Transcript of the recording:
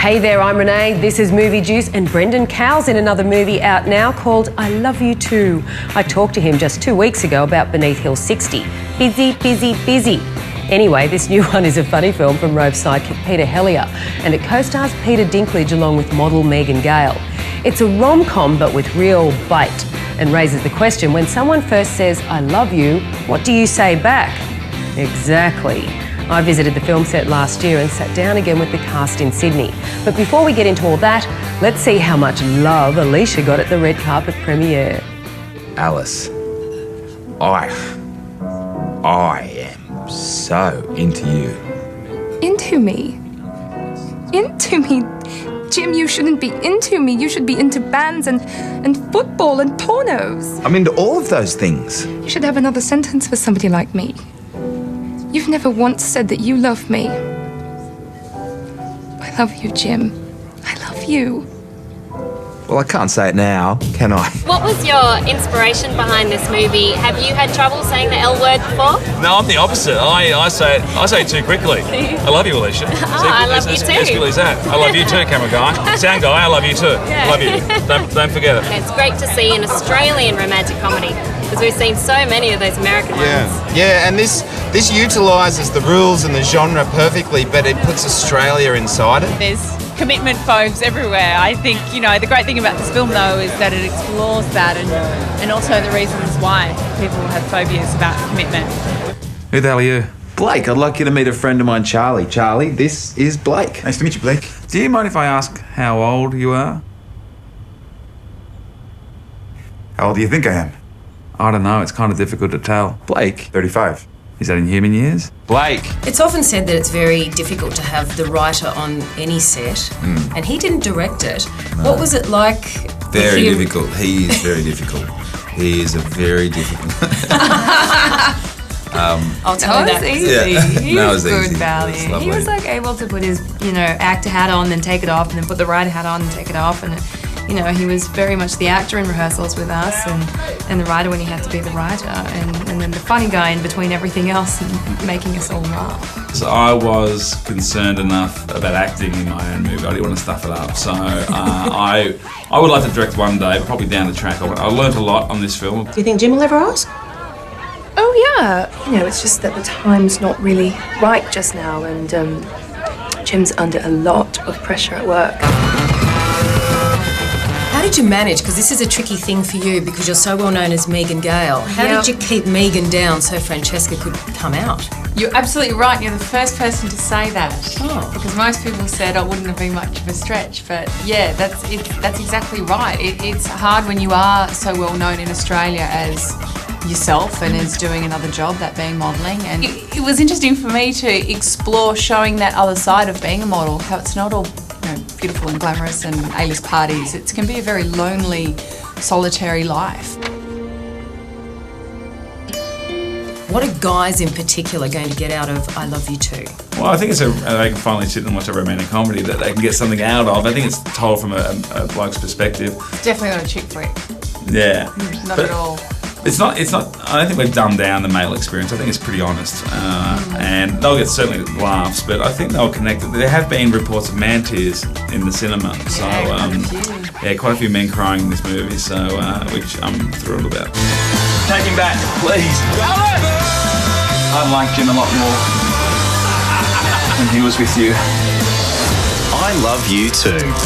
Hey there, I'm Renee, this is Movie Juice, and Brendan Cowell's in another movie out now called I Love You Too. I talked to him just 2 weeks ago about Beneath Hill 60. Busy, busy, busy. Anyway, this new one is a funny film from Rove sidekick Peter Hellier, and it co-stars Peter Dinklage along with model Megan Gale. It's a rom-com but with real bite, and raises the question, when someone first says, I love you, what do you say back? Exactly. I visited the film set last year and sat down again with the cast in Sydney. But before we get into all that, let's see how much love Alicia got at the red carpet premiere. Alice, I am so into you. Into me? Into me? Jim, you shouldn't be into me. You should be into bands and football and pornos. I'm into all of those things. You should have another sentence for somebody like me. You've never once said that you love me. I love you, Jim. I love you. Well, I can't say it now, can I? What was your inspiration behind this movie? Have you had trouble saying the L word before? No, I'm the opposite. I say it too quickly. I love you, Alicia. I love you too. As quickly as that. I love you too, camera guy. Sound guy, I love you too. Yeah. I love you. Don't forget it. It's great to see an Australian romantic comedy, because we've seen so many of those American ones. Yeah, and this utilises the rules and the genre perfectly, but it puts Australia inside it. There's commitment phobes everywhere. I think, the great thing about this film, though, is that it explores that and also the reasons why people have phobias about commitment. Who the hell are you? Blake, I'd like you to meet a friend of mine, Charlie. Charlie, this is Blake. Nice to meet you, Blake. Do you mind if I ask how old you are? How old do you think I am? I don't know, it's kind of difficult to tell. Blake. 35. Is that in human years? Blake. It's often said that it's very difficult to have the writer on any set, and he didn't direct it. No. What was it like? Very difficult. He is very difficult. He is a very difficult... I'll tell you that. Easy. Yeah. He was good easy. value. He was like able to put his, actor hat on, then take it off, and then put the writer hat on and take it off, and he was very much the actor in rehearsals with us, and the writer when he had to be the writer, and then the funny guy in between everything else and making us all laugh. So I was concerned enough about acting in my own movie. I didn't want to stuff it up. So I would like to direct one day, probably down the track. I learned a lot on this film. Do you think Jim will ever ask? Oh yeah, it's just that the time's not really right just now, and Jim's under a lot of pressure at work. How did you manage? Because this is a tricky thing for you because you're so well known as Megan Gale. How did you keep Megan down so Francesca could come out? You're absolutely right. You're the first person to say that. Oh. Because most people said it wouldn't have been much of a stretch. But yeah, that's exactly right. It's hard when you are so well known in Australia as yourself and as doing another job, that being modelling. And it was interesting for me to explore showing that other side of being a model, how it's not all beautiful and glamorous and A-list parties. It can be a very lonely, solitary life. What are guys in particular going to get out of I Love You Too? Well, I think they can finally sit and watch a romantic comedy that they can get something out of. I think it's told from a bloke's perspective. It's definitely not a chick flick. Yeah. Not at all. It's not, I don't think we've dumbed down the male experience. I think it's pretty honest. And they'll get certainly laughs, but I think they'll connect. There have been reports of man tears in the cinema. So, quite a few men crying in this movie, so which I'm thrilled about. Take him back, please. I like Jim a lot more when he was with you. I Love You Too.